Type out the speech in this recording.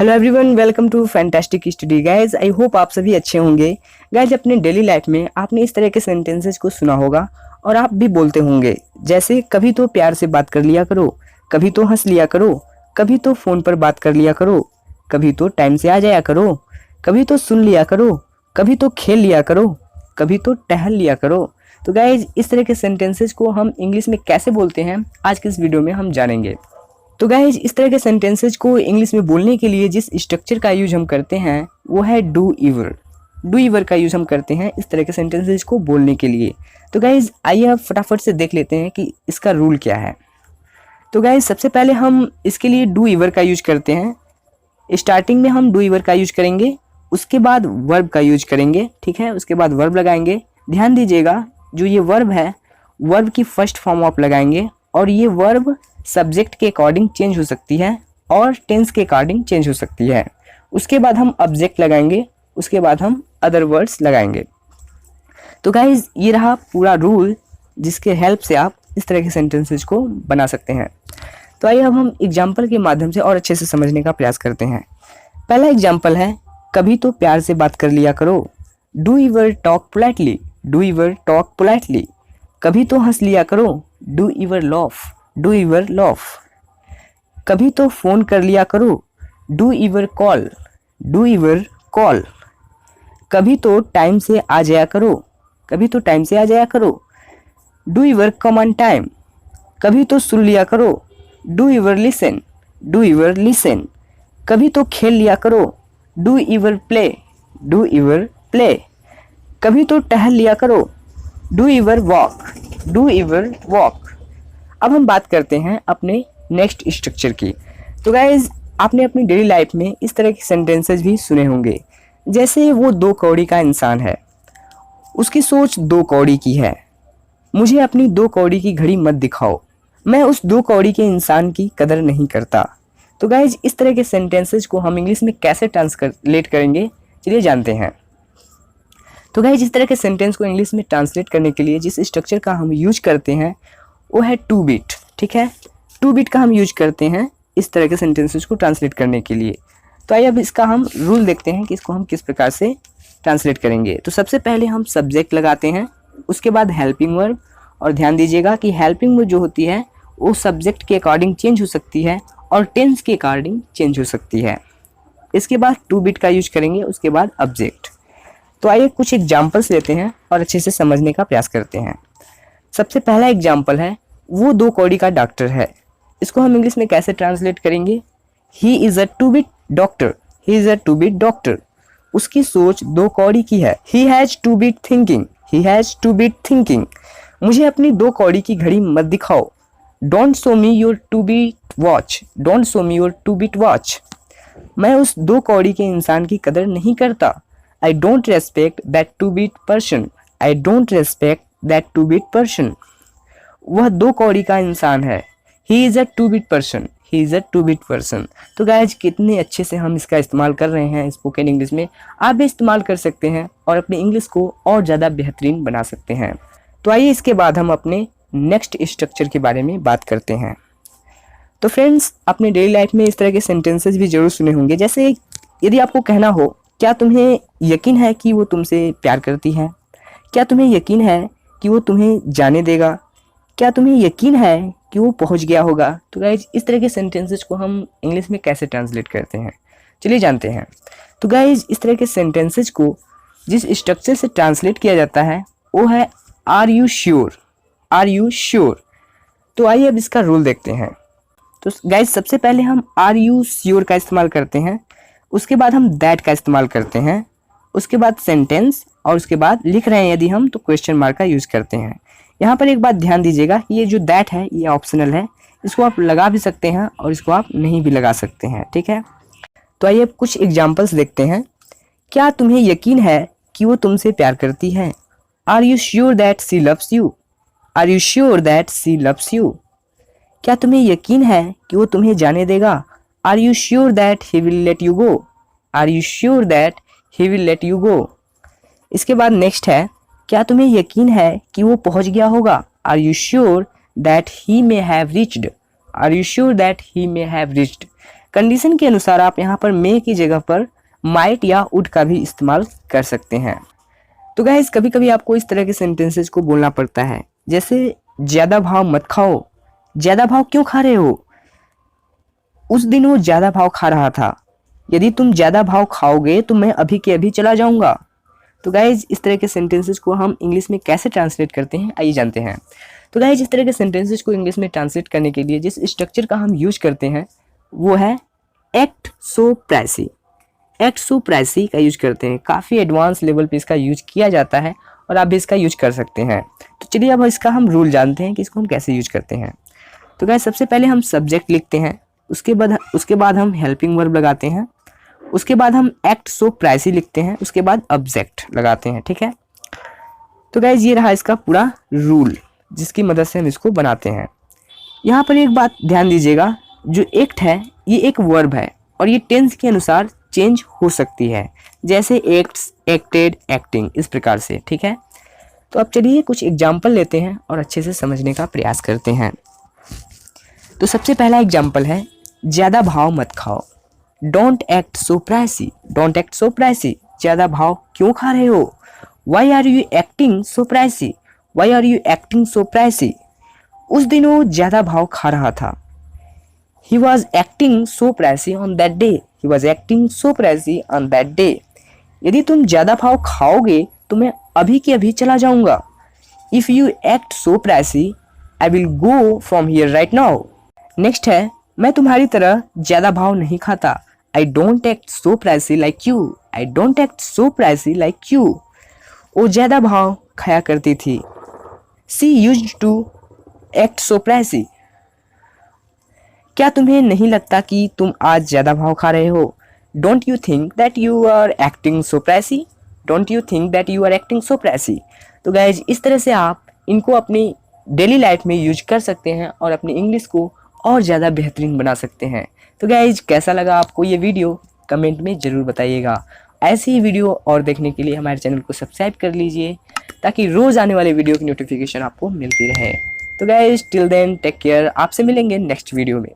Hello everyone, welcome to fantastic study guys. I hope आप सभी अच्छे होंगे। गाइज, अपने डेली लाइफ में आपने इस तरह के सेंटेंसेस को सुना होगा और आप भी बोलते होंगे, जैसे कभी तो प्यार से बात कर लिया करो, कभी तो हंस लिया करो, कभी तो फ़ोन पर बात कर लिया करो, कभी तो टाइम से आ जाया करो, कभी तो सुन लिया करो, कभी तो खेल लिया करो, कभी तो टहल लिया करो। तो गाइज, इस तरह के सेंटेंसेस को हम इंग्लिश में कैसे बोलते हैं आज के इस वीडियो में हम जानेंगे। तो गाइज, इस तरह के सेंटेंसेज को इंग्लिश में बोलने के लिए जिस स्ट्रक्चर का यूज हम करते हैं वो है डू ईवर। डू ईवर का यूज हम करते हैं इस तरह के सेंटेंसेज को बोलने के लिए। तो गाइज, आइए अब फटाफट से देख लेते हैं कि इसका रूल क्या है। तो गाइज, सबसे पहले हम इसके लिए डू ईवर का यूज करते हैं। स्टार्टिंग में हम डू ईवर का यूज करेंगे, उसके बाद वर्ब का यूज करेंगे, ठीक है। उसके बाद वर्ब लगाएंगे। ध्यान दीजिएगा, जो ये वर्ब है, वर्ब की फर्स्ट फॉर्म आप लगाएंगे और ये वर्ब सब्जेक्ट के अकॉर्डिंग चेंज हो सकती है और टेंस के अकॉर्डिंग चेंज हो सकती है। उसके बाद हम ऑब्जेक्ट लगाएंगे, उसके बाद हम अदर वर्ड्स लगाएंगे। तो गाइज, ये रहा पूरा रूल जिसके हेल्प से आप इस तरह के सेंटेंसेस को बना सकते हैं। तो आइए अब हम एग्जाम्पल के माध्यम से और अच्छे से समझने का प्रयास करते हैं। पहला एग्जाम्पल है, कभी तो प्यार से बात कर लिया करो। Do ईवर talk politely, do ईवर talk politely. कभी तो हंस लिया करो। Do ईवर loaf, do ईवर loaf. कभी तो फ़ोन कर लिया करो। Do ईवर call, do ईवर call. कभी तो टाइम से आ जाया करो, कभी तो टाइम से आ जाया करो। Do ईवर come on time. कभी तो सुन लिया करो। Do ईवर listen, do ईवर listen. कभी तो खेल लिया करो। Do ईवर play, do ईवर play. कभी तो टहल लिया करो। Do ईवर walk, do ईवर walk. अब हम बात करते हैं अपने नेक्स्ट स्ट्रक्चर की। तो गाइज, आपने अपनी डेली लाइफ में इस तरह के सेंटेंसेस भी सुने होंगे, जैसे वो 2 कौड़ी का इंसान है, उसकी सोच 2 कौड़ी की है। मुझे अपनी 2 कौड़ी की घड़ी मत दिखाओ, मैं उस 2 कौड़ी के इंसान की कदर नहीं करता। तो गाइज, इस तरह के सेंटेंसेस को हम इंग्लिश में कैसे ट्रांसलेट करेंगे, चलिए जानते हैं। तो गाइज, इस तरह के सेंटेंस को इंग्लिश में ट्रांसलेट करने के लिए जिस स्ट्रक्चर का हम यूज करते हैं वो है टू बिट, ठीक है। टू बिट का हम यूज करते हैं इस तरह के सेंटेंसेस को ट्रांसलेट करने के लिए। तो आइए अब इसका हम रूल देखते हैं कि इसको हम किस प्रकार से ट्रांसलेट करेंगे। तो सबसे पहले हम सब्जेक्ट लगाते हैं, उसके बाद हेल्पिंग वर्ब। और ध्यान दीजिएगा कि हेल्पिंग वर्ब जो होती है वो सब्जेक्ट के अकॉर्डिंग चेंज हो सकती है और टेंस के अकॉर्डिंग चेंज हो सकती है। इसके बाद टू बिट का यूज करेंगे, उसके बाद ऑब्जेक्ट। तो आइए कुछ एग्जाम्पल्स लेते हैं और अच्छे से समझने का प्रयास करते हैं। सबसे पहला एग्जाम्पल है, वो 2 कौड़ी का डॉक्टर है। इसको हम इंग्लिश में कैसे ट्रांसलेट करेंगे? He is a two bit doctor, he is a two bit doctor. उसकी सोच 2 कौड़ी की है। He has two bit thinking, he has two bit thinking. मुझे अपनी 2 कौड़ी की घड़ी मत दिखाओ। Don't show me your two bit watch, don't show me your two bit watch. मैं उस 2 कौड़ी के इंसान की कदर नहीं करता। I don't respect that two bit person, I don't respect that two bit person. वह 2 कौड़ी का इंसान है। He is a two bit person, he is a two bit person. तो गाइज, कितने अच्छे से हम इसका इस्तेमाल कर रहे हैं स्पोकन इंग्लिश में। आप भी इस्तेमाल कर सकते हैं और अपनी इंग्लिश को और ज़्यादा बेहतरीन बना सकते हैं। तो आइए इसके बाद हम अपने नेक्स्ट स्ट्रक्चर के बारे में बात करते हैं। तो फ्रेंड्स, अपने डेली लाइफ में इस तरह के सेंटेंसेस भी जरूर सुने होंगे, जैसे यदि आपको कहना हो, क्या तुम्हें यकीन है कि वो तुमसे प्यार करती है? क्या तुम्हें यकीन है कि वो तुम्हें जाने देगा? क्या तुम्हें यकीन है कि वो पहुंच गया होगा? तो गाइज, इस तरह के सेंटेंसेस को हम इंग्लिश में कैसे ट्रांसलेट करते हैं, चलिए जानते हैं। तो गाइज, इस तरह के सेंटेंसेस को जिस स्ट्रक्चर से ट्रांसलेट किया जाता है वो है are you sure, are you sure. तो आइए अब इसका रूल देखते हैं। तो गाइज, सबसे पहले हम आर यू श्योर का इस्तेमाल करते हैं, उसके बाद हम दैट का इस्तेमाल करते हैं, उसके बाद सेंटेंस, और उसके बाद लिख रहे हैं यदि हम तो क्वेश्चन मार्क का यूज़ करते हैं। यहाँ पर एक बात ध्यान दीजिएगा कि ये जो दैट है ये ऑप्शनल है, इसको आप लगा भी सकते हैं और इसको आप नहीं भी लगा सकते हैं, ठीक है। तो आइए अब कुछ एग्जाम्पल्स देखते हैं। क्या तुम्हें यकीन है कि वो तुमसे प्यार करती है? Are you sure that she loves you, are you sure that she loves you. क्या तुम्हें यकीन है कि वो तुम्हें जाने देगा? Are you sure that he will let you go, are you sure that he will let you go. इसके बाद नेक्स्ट है, क्या तुम्हें यकीन है कि वो पहुंच गया होगा? Are you sure that he may have reached, are you sure that he may have reached. Condition के अनुसार आप यहाँ पर मे की जगह पर माइट या वुड का भी इस्तेमाल कर सकते हैं। तो गाइस कभी कभी आपको इस तरह के सेंटेंसेस को बोलना पड़ता है, जैसे ज़्यादा भाव मत खाओ। ज़्यादा भाव क्यों खा रहे हो? उस दिन वो ज़्यादा भाव खा रहा था। यदि तुम ज़्यादा भाव खाओगे तो मैं अभी के अभी चला जाऊंगा। तो गाइज इस तरह के सेंटेंसेस को हम इंग्लिश में कैसे ट्रांसलेट करते हैं आइए जानते हैं। तो गाइज इस तरह के सेंटेंसेस को इंग्लिश में ट्रांसलेट करने के लिए जिस स्ट्रक्चर का हम यूज करते हैं वो है act so pricey. Act so pricey का यूज करते हैं, काफ़ी एडवांस लेवल पे इसका यूज किया जाता है और आप भी इसका यूज कर सकते हैं। तो चलिए अब इसका हम रूल जानते हैं कि इसको हम कैसे यूज करते हैं। तो गाइज सबसे पहले हम सब्जेक्ट लिखते हैं, उसके बाद हम हेल्पिंग वर्ब लगाते हैं, उसके बाद हम एक्ट सो प्राइसी लिखते हैं, उसके बाद ऑब्जेक्ट लगाते हैं। ठीक है, तो गाइज ये रहा इसका पूरा रूल जिसकी मदद से हम इसको बनाते हैं। यहाँ पर एक बात ध्यान दीजिएगा, जो एक्ट है ये एक वर्ब है और ये टेंस के अनुसार चेंज हो सकती है, जैसे एक्ट्स, एक्टेड, एक्टिंग, इस प्रकार से। ठीक है, तो अब चलिए कुछ एग्जाम्पल लेते हैं और अच्छे से समझने का प्रयास करते हैं। तो सबसे पहला एग्जाम्पल है ज़्यादा भाव मत खाओ। Don't act so pricey. Don't act so pricey, ज़्यादा भाव क्यों खा रहे हो? Why are you acting so pricey. Why are you acting so pricey. उस दिन वो ज़्यादा भाव खा रहा था। He was acting so pricey on that day. He was acting so pricey on that day. यदि तुम ज़्यादा भाव खाओगे तो मैं अभी के अभी चला जाऊंगा। If you act so pricey, I will go from here right now. Next है मैं तुम्हारी तरह ज़्यादा भाव नहीं खाता। I don't act so pricey like you. I don't act so pricey like you. वो ज़्यादा भाव खाया करती थी। She used to act so pricey. क्या तुम्हें नहीं लगता कि तुम आज ज़्यादा भाव खा रहे हो? Don't you think that you are acting so pricey? Don't you think that you are acting so pricey? तो गाइज इस तरह से आप इनको अपनी डेली लाइफ में यूज कर सकते हैं और अपनी इंग्लिश को और ज़्यादा बेहतरीन बना सकते हैं। तो गाइज कैसा लगा आपको ये वीडियो कमेंट में ज़रूर बताइएगा। ऐसी ही वीडियो और देखने के लिए हमारे चैनल को सब्सक्राइब कर लीजिए ताकि रोज़ आने वाले वीडियो की नोटिफिकेशन आपको मिलती रहे। तो guys till then take care, आपसे मिलेंगे नेक्स्ट वीडियो में।